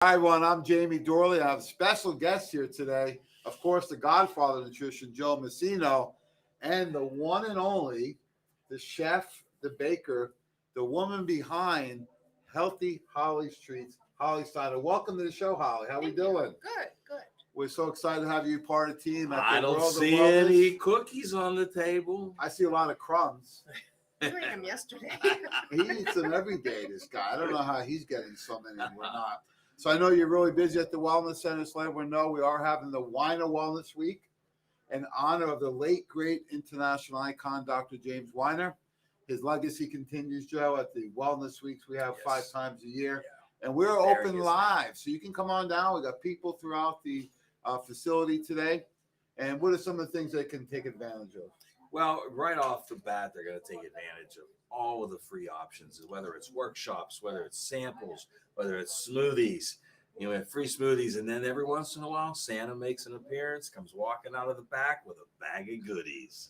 Hi, everyone. I'm Jamie Dorley. I have a special guest here today. Of course, the Godfather of Nutrition, Joe Messino, and the one and only, the chef, the baker, the woman behind Healthy Holly Streets, Holly Steiner. Welcome to the show, Holly. How we doing? Good, good. We're so excited to have you part of the team. At the I don't World of see Wellness. any cookies on the table. I see a lot of crumbs. You ate them yesterday. He eats them every day, this guy. I don't know how he's getting so many and we're not. So I know you're really busy at the Wellness Center, so let everyone know we are having the Weiner Wellness Week in honor of the late, great international icon, Dr. James Weiner. His legacy continues, Joe, at the Wellness Weeks we have 5 times a year. Yeah. And we're There open he is. live, so you can come on down. We got people throughout the facility today. And what are some of the things they can take advantage of? Well, right off the bat, they're going to take advantage of all of the free options, whether it's workshops, whether it's samples, whether it's smoothies. You know, we have free smoothies, and then every once in a while, Santa makes an appearance, comes walking out of the back with a bag of goodies.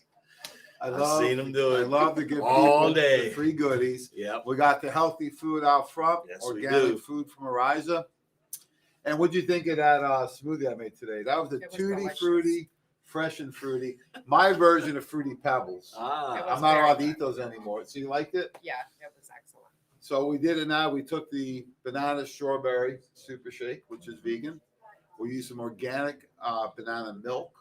I've seen him do it. I love to give all people day. the free goodies. Yep. We got the healthy food out front, Yes, we do. organic food from Ariza. And what'd you think of that smoothie I made today? That was a It was tutti delicious. fruity, fresh and fruity. My version of Fruity Pebbles. It Ah, was I'm not very allowed to good. eat those anymore. So you liked it? Yeah, it was excellent. So we did it now. We took the banana strawberry super shake, which is vegan. We used some organic banana milk.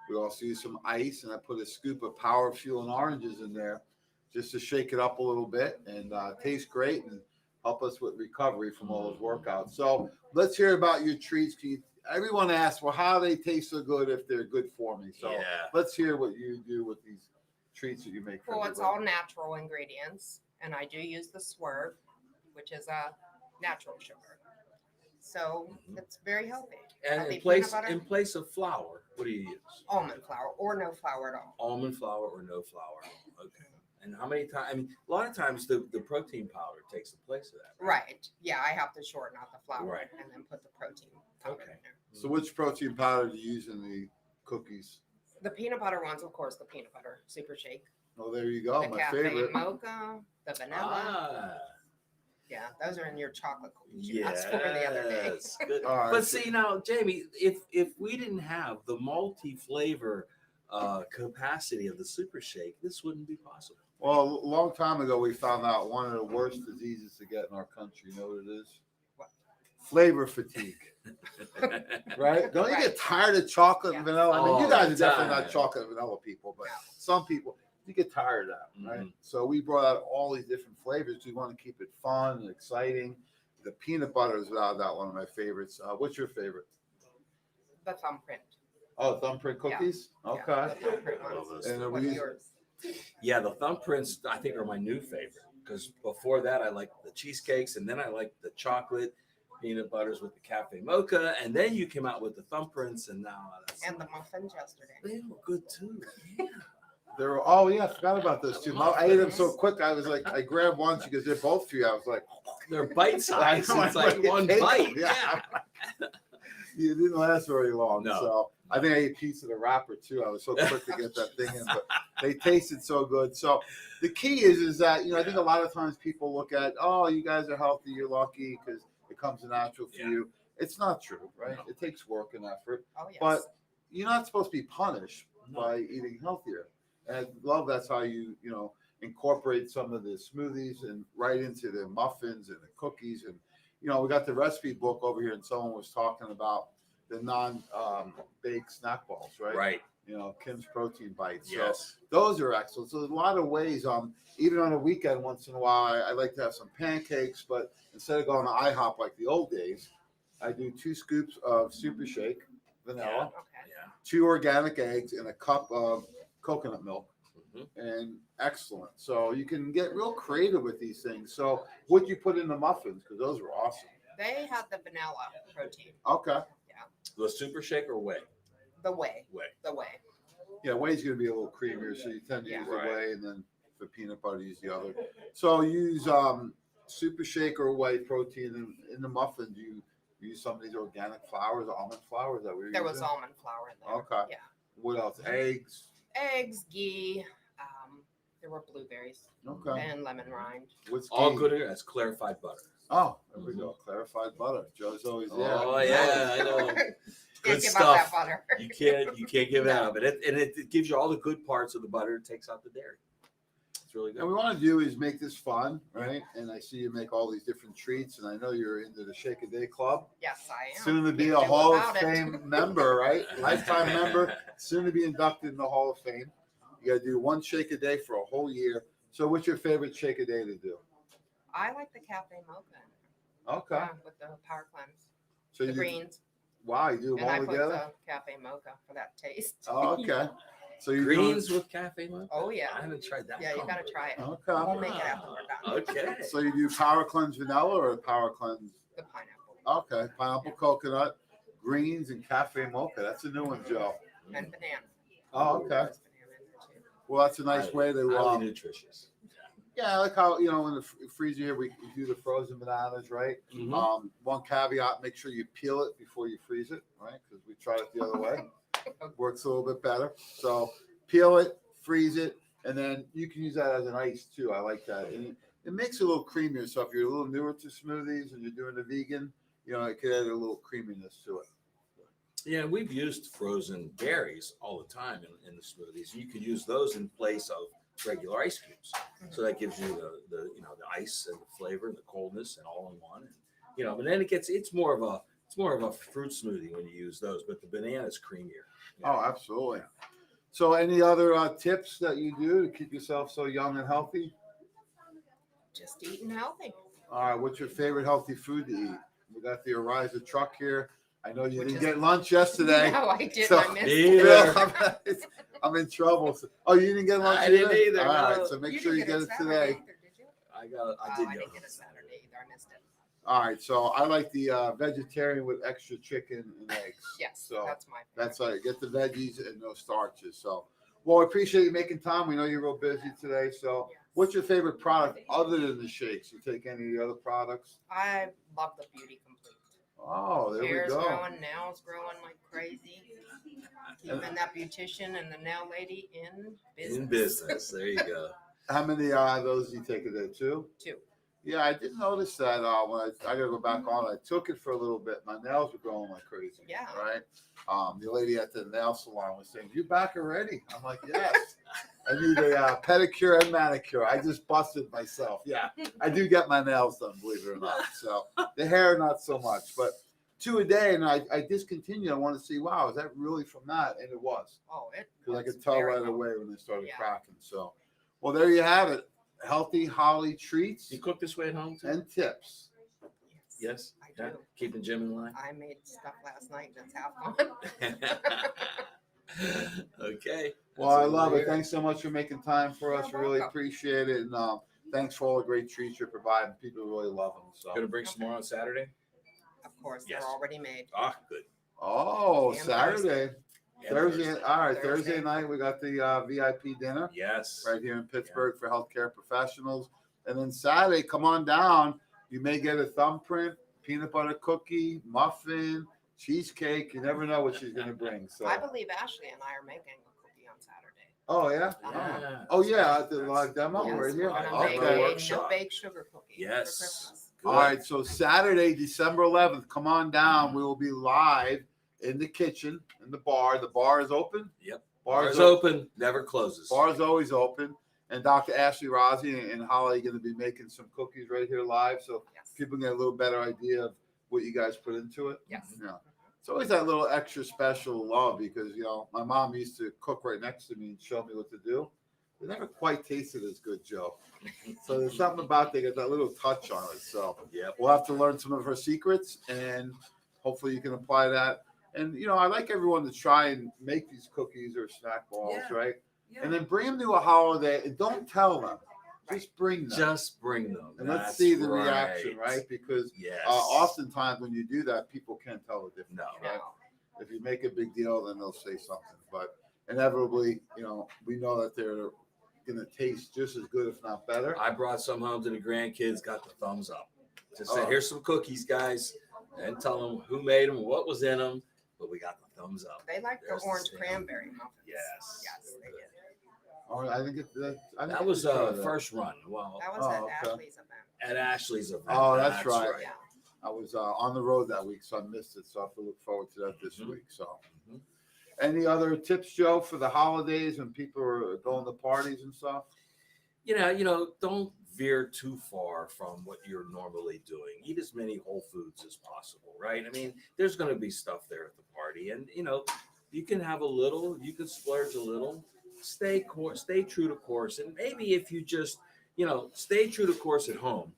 We also used some ice, and I put a scoop of Power Fuel and oranges in there just to shake it up a little bit and taste great and help us with recovery from all those workouts. So let's hear about your treats. Everyone asks, well, how do they taste so good if they're good for me? So yeah. let's hear what you do with these treats that you make for Well, it's everybody. all natural ingredients, and I do use the Swerve, which is a natural sugar. So it's very healthy. And Healthy in place peanut butter, in place of flour, what do you use? almond flour or no flour at all. Almond flour or no flour? Okay. And how many times? I mean, a lot of times the protein powder takes the place of that. Right. Yeah, I have to shorten out the flour Right. and then put the protein powder Okay. in there. So which protein powder do you use in the cookies? The peanut butter ones, of course, the peanut butter super shake. Oh, there you go. The My cafe favorite. mocha, the vanilla. Ah, Yeah, those are in your chocolate cookies you asked for the other day. yes. Good. All right. But see now, Jamie, if we didn't have the multi-flavor capacity of the super shake, this wouldn't be possible. Well, a long time ago, we found out one of the worst diseases to get in our country. You know what it is? What? Flavor fatigue, right? Don't you get tired of chocolate and Yeah. vanilla? I mean, you All guys the are definitely time. not chocolate and vanilla people, but No. some people, you get tired of that, right? Mhm. So we brought out all these different flavors. We want to keep it fun and exciting. The peanut butter is without doubt one of my favorites. What's your favorite? The thumbprint. Oh, thumbprint Yeah. cookies? Yeah, Okay. the thumbprint I love ones. those. And What's we yours? Yeah, the thumbprints I think are my new favorite because before that I liked the cheesecakes and then I liked the chocolate peanut butters with the cafe mocha and then you came out with the thumbprints and now that's, And the muffins yesterday. they were good too. Yeah. They were, oh yeah, I forgot about those two. I ate them so quick. I was like, I grabbed one because they're both for you. I was like, They're bite sized. I know, It's like I one take bite. them, yeah. You didn't last very long. No. So I think I ate a piece of the wrapper too. I was so quick to get that thing in, but they tasted so good. So the key is that, I think a lot of times people look at, oh, you guys are healthy, you're lucky because it comes natural for Yeah. you. It's not true, right? No. It takes work and effort, Oh, yes. but you're not supposed to be punished No. by eating healthier. And I love that's how you incorporate some of the smoothies and right into the muffins and the cookies. And, we got the recipe book over here and someone was talking about the non-baked snack balls, right? Right. Kim's protein bites. Yes. So those are excellent. So there's a lot of ways, even on a weekend once in a while, I like to have some pancakes, but instead of going to IHOP like the old days, I do 2 scoops of super shake, vanilla, Okay. Yeah. 2 organic eggs, and a cup of coconut milk. Mhm. And excellent. So you can get real creative with these things. So what'd you put in the muffins? Because those were awesome. They had the vanilla protein. Okay. The super shake or whey? The whey. Whey. The whey. Yeah, whey's going to be a little creamier, so you tend to Yeah. use the Right. whey, and then for peanut butter, use the other. So use super shake or whey protein in the muffin. Do you use some of these organic flours, almond flour? Is that what you're There was using? almond flour in there. Okay. Yeah. What else? Eggs. Eggs, ghee. There were blueberries Okay. and lemon rind. What's All ghee? good. That's clarified butter. Oh, there we go. Clarified butter. Joe's always there. Oh yeah, I know. Can't Good give up that stuff. butter. You can't give it out, but it gives you all the good parts of the butter. It takes out the dairy. It's really And good. we want to do is make this fun, right? And I see you make all these different treats, and I know you're into the Shake a Day Club. Yes, I am. Soon to be Can't a do Hall of without it. Fame member, right? Lifetime member. Soon to be inducted in the Hall of Fame. You got to do one shake a day for a whole year. So, what's your favorite shake a day to do? I like the cafe mocha. Okay. Yeah, with the power cleanse, So the you greens, wow, you do them and I all put together. the cafe mocha for that taste. Oh, okay. So you Greens with cafe mocha. Oh yeah, I haven't tried that. yeah, you gotta combo. try it. Okay. We'll make it after we're done. Okay. So you do power cleanse vanilla or power cleanse? The pineapple Okay, pineapple coconut, greens, and cafe mocha. That's a new one, Joe. and banana. Oh, okay. There's banana in there too. Well, that's a nice way to. Highly nutritious. Yeah, I like how in the freezer here we do the frozen bananas, right? Mhm. One caveat: make sure you peel it before you freeze it, right? Because we tried it the other way. Works a little bit better. So peel it, freeze it, and then you can use that as an ice too. I like that. And it makes it a little creamier. So if you're a little newer to smoothies and you're doing the vegan, it could add a little creaminess to it. Yeah, we've used frozen berries all the time in the smoothies. You could use those in place of regular ice cubes. So that gives you the ice and the flavor and the coldness and all in one. And, but then it's more of a fruit smoothie when you use those, but the banana is creamier. Oh, absolutely. So any other tips that you do to keep yourself so young and healthy? Just eating healthy. All right, what's your favorite healthy food to eat? We got the Ariza truck here. I know you Which didn't is- get lunch yesterday. No, I didn't. So- I missed Me it. either. I'm in trouble. Oh, you didn't get lunch I didn't either, All right, no. so make You sure you didn't get it Saturday today. either, did you? I I did didn't get it Saturday either. I missed it. All right, so I like the vegetarian with extra chicken and eggs. Yes, So that's my favorite. that's like get the veggies and no starches. So, well, I appreciate you making time. We know you're real busy today. So, Yes. what's your favorite product other than the shakes? You take any of the other products? I love the Beauty Complete. Oh, there Hair's we go. growing, nails growing like crazy. Keeping that beautician and the nail lady in business. in business. There you go. How many of those do you take a day? Two? Two. Yeah, I did notice that when I gotta go back on. I took it for a little bit. My nails were growing like crazy. Yeah. Right. The lady at the nail salon was saying, "You back already?" I'm like, "Yes." I need a pedicure and manicure. I just busted myself. Yeah, I do get my nails done, believe it or not. So the hair, not so much, but two a day. And I discontinued. I want to see, wow, is that really from that? And it was, Oh, it. because I was could tell very right good. away when they started Yeah. cracking. So, well, there you have it. Healthy Holly treats You cook this way at home too? and tips. Yes. I Yeah. do. Keeping Jim in line. I made stuff last night that's half gone. Okay. Well, I That's love over it. here. Thanks so much for making time for us. You're Really welcome. appreciate it. And thanks for all the great treats you're providing. People really love them. So, Gonna bring some more on Saturday? Of course, Yes. they're already made. Ah, good. oh, And Saturday. And Thursday. All right. Thursday Thursday. night, we got the VIP dinner Yes. right here in Pittsburgh for healthcare professionals. And then Saturday, come on down. You may get a thumbprint, peanut butter cookie, muffin, cheesecake. You never know what she's going to bring. So, I believe Ashley and I are making a cookie on Saturday. oh, yeah. Yeah. Oh, yeah. At the live demo Yes, right we're here. gonna make Okay. a Workshop. no-bake sugar cookie Yes. for Christmas. Good. All right, so Saturday, December 11th, come on down. We will be live in the kitchen, in the bar. The bar is open. Yep. Bar's Bar's open, never closes. Bar's always open. And Dr. Ashley Rossi and Holly are going to be making some cookies right here live, so Yes. people get a little better idea of what you guys put into it. Yes. Yeah. It's always that little extra special love because my mom used to cook right next to me and show me what to do. It never quite tasted as good, Joe. So there's something about they got that little touch on it. So Yep. we'll have to learn some of her secrets, and hopefully you can apply that. And I like everyone to try and make these cookies or snack balls, Yeah. right? And then bring them to a holiday and don't tell them. Just bring them. Just bring them. and let's That's see the reaction, right? right? Because Yes. oftentimes when you do that, people can't tell the difference. No. Right? No. If you make a big deal, then they'll say something. But inevitably, we know that they're going to taste just as good, if not better. I brought some home to the grandkids, got the thumbs up. Just said, Oh. here's some cookies, guys. And tell them who made them, what was in them, but we got the thumbs up. They like the There's the orange stamp. cranberry muffins. Yes. Yes, they did. I think That was that. first run. Well, That was Oh, at okay. Ashley's event. At Ashley's event. Oh, that's right. Yeah. I was on the road that week, so I missed it. So I have to look forward to that this Mhm. week. So, Mhm. any other tips, Joe, for the holidays when people are going to parties and stuff? Don't veer too far from what you're normally doing. Eat as many whole foods as possible, right? I mean, there's going to be stuff there at the party, and you can have a little, you can splurge a little, stay true to course, and maybe if you just, stay true to course at home.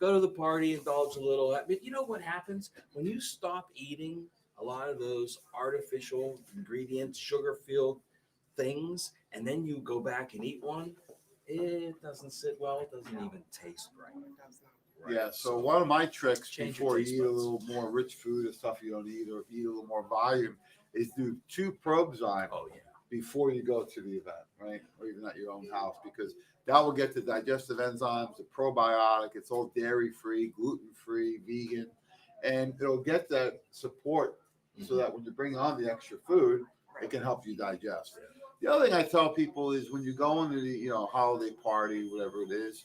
Go to the party, indulge a little. I mean, you know what happens when you stop eating a lot of those artificial ingredients, sugar-filled things, and then you go back and eat one, it doesn't sit well. It doesn't even taste right. It does not. Right. Yeah. So one of my tricks Change your before you taste eat a buds. little more rich food or stuff you don't eat, or if you eat a little more volume, is do 2 Probzyme Oh yeah. before you go to the event, right? Or even at your own house, because that will get the digestive enzymes, the probiotic. It's all dairy free, gluten free, vegan, and it'll get that support so that when you bring on the extra food, it can help you digest. The other thing I tell people is when you go into the holiday party, whatever it is,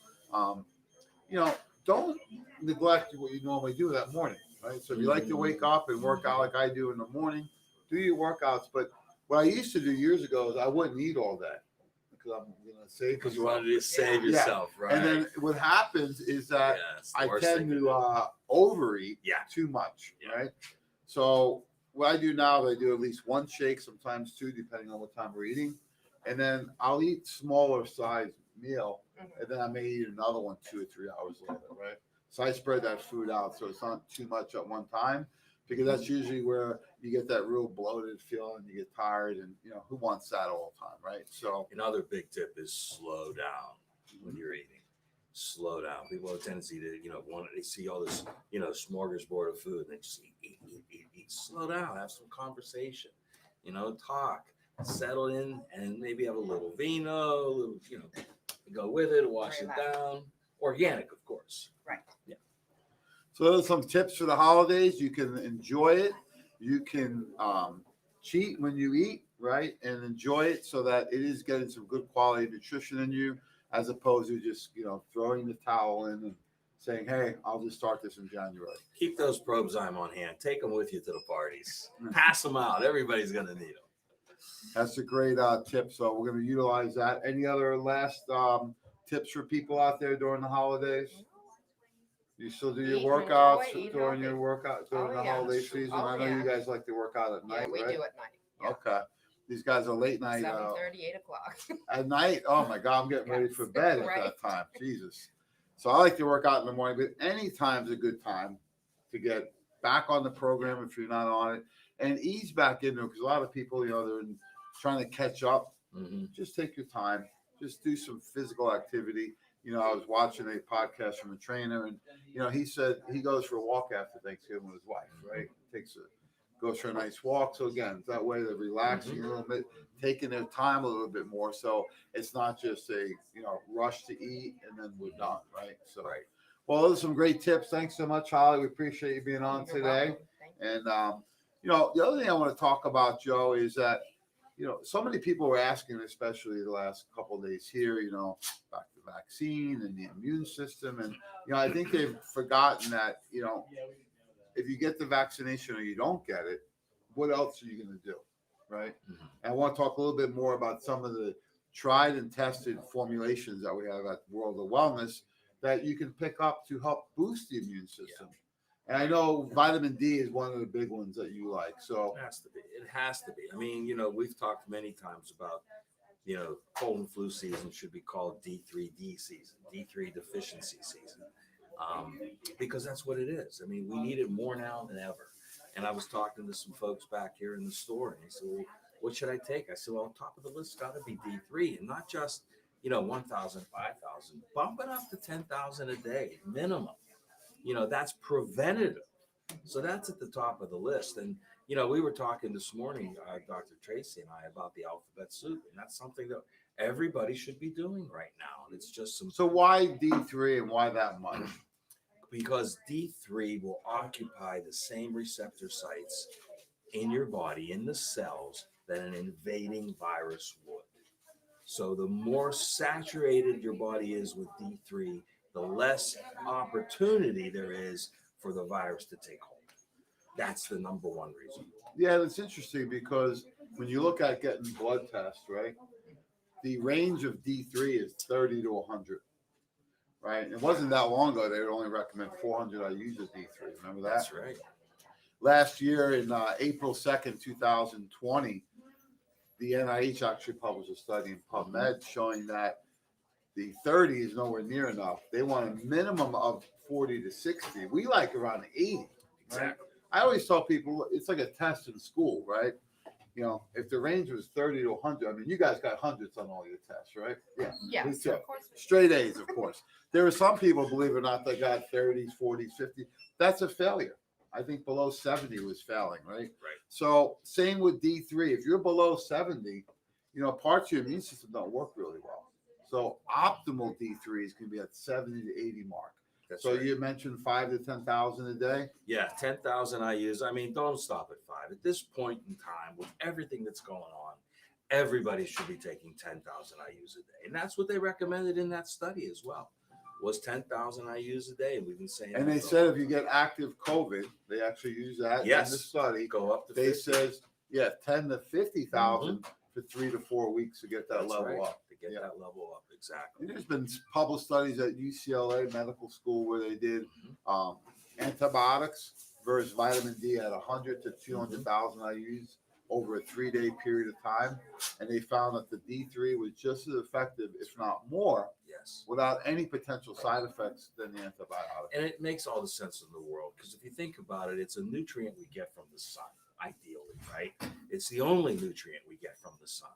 don't neglect what you normally do that morning, right? So if you like to wake up and work out like I do in the morning, do your workouts. But what I used to do years ago is I wouldn't eat all that because I'm going to save Because you myself. wanted to save Yeah. yourself, right? And then what happens is that Yeah, it's the I worst tend thing to to do. overeat Yeah. too much, Yeah. right? So what I do now is I do at least 1 shake, sometimes 2, depending on what time we're eating. And then I'll eat smaller size meal, and then I may eat another one 2 or 3 hours later, right? So I spread that food out so it's not too much at one time, because that's usually where you get that real bloated feeling, you get tired, and who wants that all the time, right? So Another big tip is slow down when you're eating. Slow down. People have a tendency to, they see all this, smorgasbord of food and they just eat. Slow down. Have some conversation. Talk. Settle in and maybe have a little vino, a little, go with it, wash it down. Organic, of course. Right. Yeah. So those are some tips for the holidays. You can enjoy it. You can cheat when you eat, right? And enjoy it so that it is getting some good quality nutrition in you, as opposed to just, throwing the towel in and saying, hey, I'll just start this in January. Keep those Probzyme on hand. Take them with you to the parties. Pass them out. Everybody's going to need them. That's a great tip. So we're going to utilize that. Any other last tips for people out there during the holidays? You still do your Eat and workouts enjoy, eat during healthy. your workout during Oh, the yeah. holiday season? Oh, I know yeah. you guys like to work out at Yeah, night, we right? do at night. Yeah. Okay. These guys are late night. 7:30, 8 o'clock. At night, oh my God, I'm getting ready Yes, for bed at right. that time. Jesus. So I like to work out in the morning, but any time's a good time to get back on the program if you're not on it, and ease back into it, because a lot of people, they're trying to catch up. Mm-hmm. Just take your time. Just do some physical activity. I was watching a podcast from a trainer, and he said he goes for a walk after Thanksgiving with his wife, right? Goes for a nice walk. So again, that way they're relaxing a little bit, taking their time a little bit more. So it's not just a rush to eat and then we're done, right? So Right. well, those are some great tips. Thanks so much, Holly. We appreciate you being on You're today. welcome. Thank you. And the other thing I want to talk about, Joe, is that so many people were asking, especially the last couple of days here, about the vaccine and the immune system, and I think they've forgotten that if you get the vaccination or you don't get it, what else are you going to do, right? Mm-hmm. And I want to talk a little bit more about some of the tried and tested formulations that we have at World of Wellness that you can pick up to help boost the immune system. And I know vitamin D is one of the big ones that you like. So It has to be. It has to be. I mean, we've talked many times about, cold and flu season should be called D3D season, D3 deficiency season, because that's what it is. I mean, we need it more now than ever. And I was talking to some folks back here in the store, and they said, well, what should I take? I said, well, top of the list got to be D3, and not just, 1,000, 5,000. Bump it up to 10,000 a day minimum. That's preventative. So that's at the top of the list. And, we were talking this morning, Dr. Tracy and I, about the alphabet soup. And that's something that everybody should be doing right now. And it's just so why D3 and why that much? because D3 will occupy the same receptor sites in your body, in the cells, that an invading virus would. So the more saturated your body is with D3, the less opportunity there is for the virus to take hold. That's the number one reason. Yeah, that's interesting because when you look at getting blood tests, right, the range of D3 is 30 to 100, right? And it wasn't that long ago they would only recommend 400 IUs of D3. Remember that? That's right. Last year in April 2nd, 2020, the NIH actually published a study in PubMed showing that the 30 is nowhere near enough. They want a minimum of 40 to 60. We like around 80. Right? Exactly. I always tell people it's like a test in school, right? You know, if the range was 30 to 100, I mean, you guys got hundreds on all your tests, right? Yeah. Yes, of course. Straight A's, of course. There are some people, believe it or not, that got 30s, 40s, 50s. That's a failure. I think below 70 was failing, right? Right. So same with D3. If you're below 70, you know, parts of your immune system don't work really well. So optimal D3 is going to be at 70 to 80 mark. That's so right. you mentioned 5 to 10,000 a day. Yeah, 10,000 IUs. I mean, don't stop at 5. At this point in time, with everything that's going on, everybody should be taking 10,000 IUs a day. And that's what they recommended in that study as well, was 10,000 IUs a day. And we've been saying And that they for- said if you get active COVID, they actually use that Yes. in the study. go up to They 50. says, 10 to 50,000 for 3 to 4 weeks to get that That's level right, up. to get Yeah. that level up. Exactly. And there's been published studies at UCLA Medical School where they did antibiotics versus vitamin D at 100 to 200,000 IUs over a 3-day period of time. And they found that the D3 was just as effective, if not more, Yes. without any potential side effects than the antibiotic. And it makes all the sense in the world because if you think about it, it's a nutrient we get from the sun, ideally, right? It's the only nutrient we get from the sun.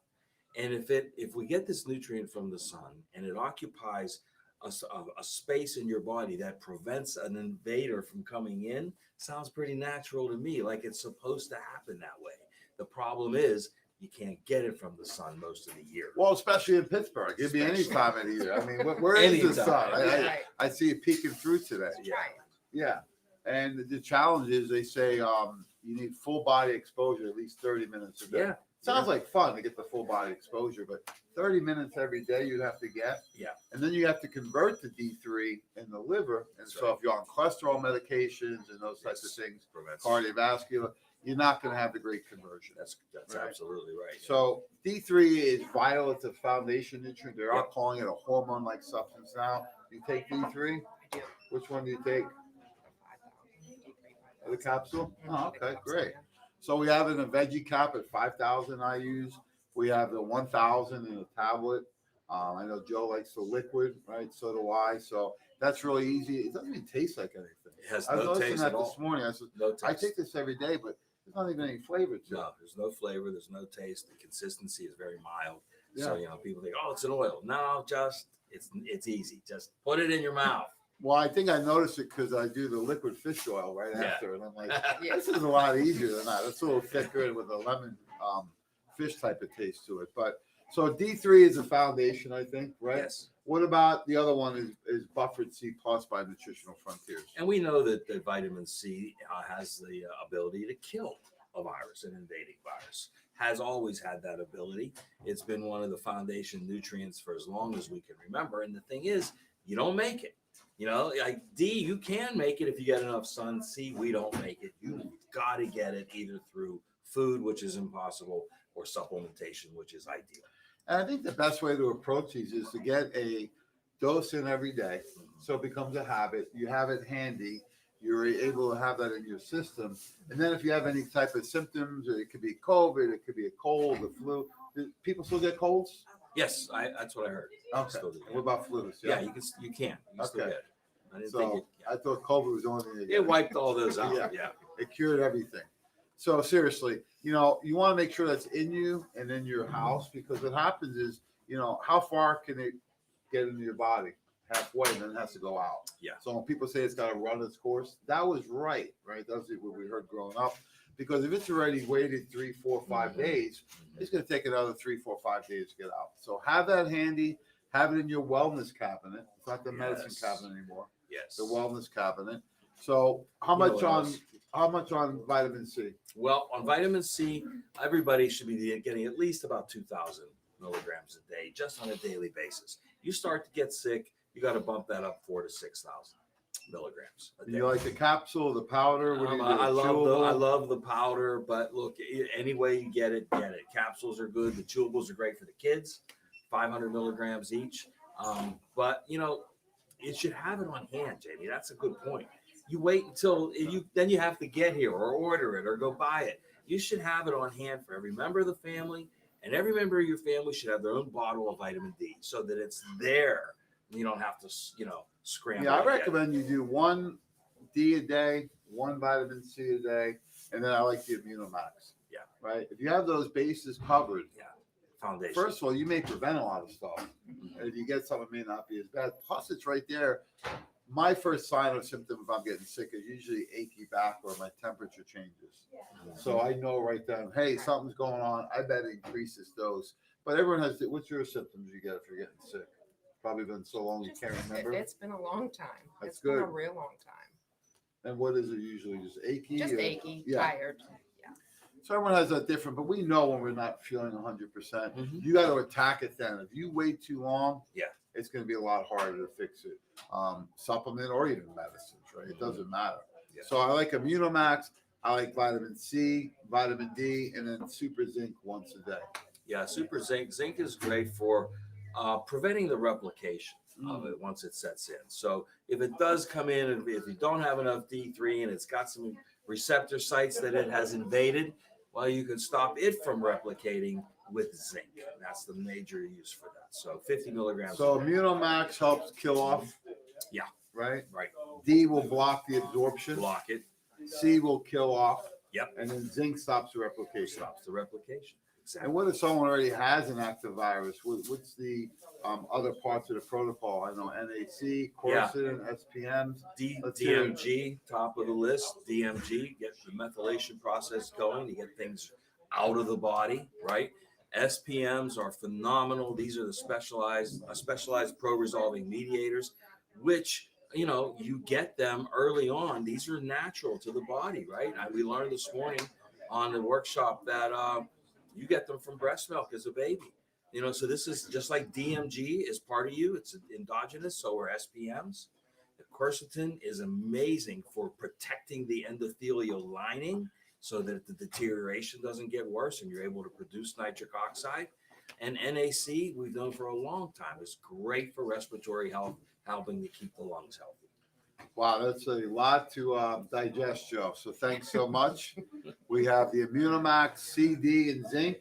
And if we get this nutrient from the sun and it occupies a space in your body that prevents an invader from coming in, sounds pretty natural to me, like it's supposed to happen that way. The problem is you can't get it from the sun most of the year. Well, especially in Pittsburgh. It'd be any Especially. time of the year. I mean, where is the Anytime. sun? Right. I see it peeking through today. Yeah. Right. Yeah. And the challenge is they say you need full body exposure at least 30 minutes a day. Yeah. Sounds like fun to get the full body exposure, but 30 minutes every day you'd have to get. Yeah. And then you have to convert to D3 in the liver. And That's so right. if you're on cholesterol medications and those types Yes. of things, Prevents- cardiovascular, you're not going to have the great conversion. That's Right. absolutely right. So D3 is vital. It's a foundation nutrient. They are Yep. calling it a hormone-like substance now. You take D3? I do. Which one do you take? 5,000, The capsule? Mhm, Oh, the okay, capsule, great. yeah. So we have it in a veggie cap at 5,000 IUs. We have the 1,000 in a tablet. I know Joe likes the liquid, right? So do I. So that's really easy. It doesn't even taste like anything. It has I was no noticing taste that at all. this morning. I said, No taste. I take this every day, but there's not even any flavor to it. No, there's no flavor. There's no taste. The consistency is very mild. Yeah. So people think, oh, it's an oil. No, just it's easy. Just put it in your mouth. Well, I think I noticed it because I do the liquid fish oil right Yeah. after, and I'm like, Yeah. this is a lot easier than that. It's a little thicker and with a lemon fish type of taste to it. But so D3 is a foundation, I think, right? Yes. What about the other one is Buffered C Plus by Nutritional Frontiers? And we know that the vitamin C has the ability to kill a virus, an invading virus. Has always had that ability. It's been one of the foundation nutrients for as long as we can remember. And the thing is, you don't make it. Like D, you can make it if you get enough sun. C, we don't make it. You've got to get it either through food, which is impossible, or supplementation, which is ideal. And I think the best way to approach these is to get a dose in every day, so it becomes a habit. You have it handy. You're able to have that in your system. And then if you have any type of symptoms, or it could be COVID, it could be a cold, the flu. Do people still get colds? Yes, that's what I heard. Okay. Still do. What about flus? Yeah, you can still get Okay. it. I didn't So think I thought COVID was the only thing. they it did. wiped all those out. Yeah. Yeah. It cured everything. So seriously, you want to make sure that's in you and in your house, because what happens is, how far can it get into your body? Halfway, and then it has to go out. Yeah. So when people say it's got to run its course, that was right? That's what we heard growing up. Because if it's already waited 3, 4, 5 days, it's going to take another 3, 4, 5 days to get out. So have that handy. Have it in your wellness cabinet. It's not the medicine Yes. cabinet anymore. Yes. The wellness cabinet. So how You know much what on else? how much on vitamin C? Well, on vitamin C, everybody should be getting at least about 2,000 milligrams a day, just on a daily basis. You start to get sick, you got to bump that up 4,000 to 6,000 milligrams a Do day. you like the capsule, the powder? What do you do? I Chewable? love the powder, but look, any way you get it, get it. Capsules are good. The chewables are great for the kids, 500 milligrams each. But you know, you should have it on hand, Jamie. That's a good point. You wait until you have to get here or order it or go buy it. You should have it on hand for every member of the family, and every member of your family should have their own bottle of vitamin D so that it's there. You don't have to, scramble. Yeah, I to get it. recommend you do 1 D a day, 1 vitamin C a day, and then I like the Immunomax. Yeah. Right? If you have those bases covered, Foundation. first of all, you may prevent a lot of stuff. And if you get something, it may not be as bad. Plus, it's right there. My first sign or symptom if I'm getting sick is usually achy back or my temperature changes. So I know right then, hey, something's going on. I bet it increases dose. But everyone has, what's your symptoms you get if you're getting sick? Probably been so long you can't remember. It's been a long time. That's It's been a good. real long time. And what is it usually? Just achy? Just or- achy, Yeah. tired. So everyone has that different, but we know when we're not feeling 100%. Mhm. You got to attack it then. If you wait too long, Yeah. it's going to be a lot harder to fix it. Supplement or even medicines, right? It doesn't matter. Yeah. So I like Immunomax. I like vitamin C, vitamin D, and then Super Zinc once a day. Yeah, super zinc. Zinc is great for preventing the replication of it once it sets in. So if it does come in, and if you don't have enough D3 and it's got some receptor sites that it has invaded, well, you can stop it from replicating with zinc. That's the major use for that. So 50 milligrams. So a day. Immunomax helps kill off. Yeah. Right? Right. D will block the absorption. Block it. C will kill off. Yep. And then zinc stops the replication. Stops the replication. Exactly. And what if someone already has an active virus? What's the other parts of the protocol? I know NAC, quercetin, SPMs. Let's hear it. DMG, top of the list. DMG, get the methylation process going to get things out of the body, right? SPMs are phenomenal. These are the specialized pro-resolving mediators, which you get them early on. These are natural to the body, right? We learned this morning on the workshop that you get them from breast milk as a baby. So this is just like DMG is part of you. It's endogenous. So are SPMs. The quercetin is amazing for protecting the endothelial lining so that the deterioration doesn't get worse and you're able to produce nitric oxide. And NAC, we've known for a long time, is great for respiratory health, helping to keep the lungs healthy. Wow, that's a lot to digest, Joe. So thanks so much. We have the Immunomax, CD, and zinc.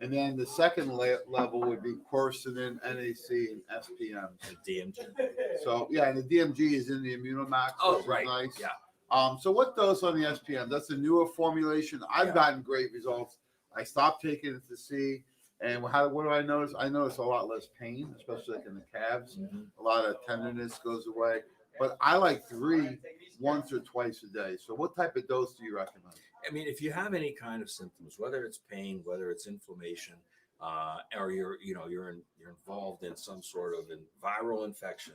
And then the second level would be quercetin, NAC, and SPMs. And DMG. So, yeah, and the DMG is in the Immunomax. Oh, which is right. Nice. Yeah. So what dose on the SPM? That's a newer formulation. I've gotten great results. I stopped taking it to see. And what do I notice? I notice a lot less pain, especially like in the calves. Mhm. A lot of tenderness goes away. But I like 3 once or twice a day. So what type of dose do you recommend? I mean, if you have any kind of symptoms, whether it's pain, whether it's inflammation, or you're involved in some sort of viral infection,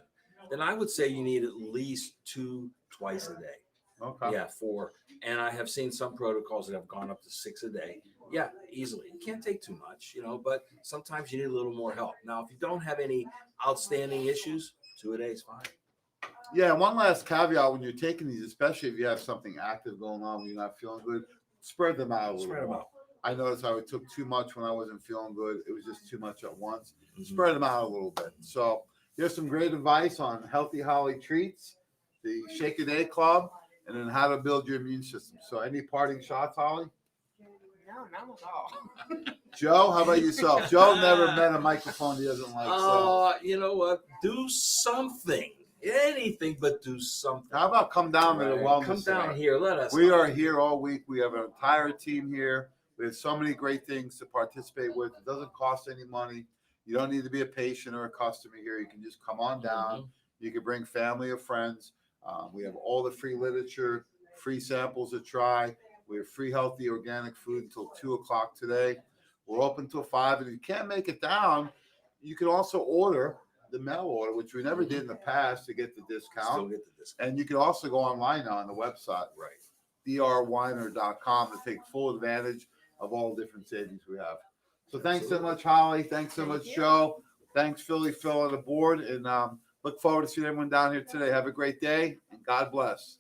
then I would say you need at least 2 twice a day. Okay. Yeah, 4. And I have seen some protocols that have gone up to 6 a day. Yeah, easily. You can't take too much, but sometimes you need a little more help. Now, if you don't have any outstanding issues, 2 a day is fine. Yeah, one last caveat when you're taking these, especially if you have something active going on when you're not feeling good, spread them out a little Spread them more. out. I noticed I took too much when I wasn't feeling good. It was just too much at once. Mhm. Spread them out a little bit. So here's some great advice on Healthy Holly treats, the Shake a Day Club, and then how to build your immune system. So any parting shots, Holly? No, none at all. Joe, how about yourself? Joe never met a microphone he doesn't like. So You know what? Do something. Anything but do something. how about come down to the Right. wellness Come down center? here. Let us We know. are here all week. We have an entire team here. We have so many great things to participate with. It doesn't cost any money. You don't need to be a patient or a customer here. You can just come on down. You can bring family or friends. We have all the free literature, free samples to try. We have free healthy organic food until 2:00 today. We're open till 5. And if you can't make it down, you can also order the mail order, which we never did in the past, to get the Still discount. get the discount. And you can also go online now on the website, Right. drweiner.com, to take full advantage of all the different savings we have. So thanks so much, Holly. Thanks so Thank much, you. Joe. Thanks, Philly Phil on the board. And Look forward to seeing everyone down here today. Have a great day and God bless.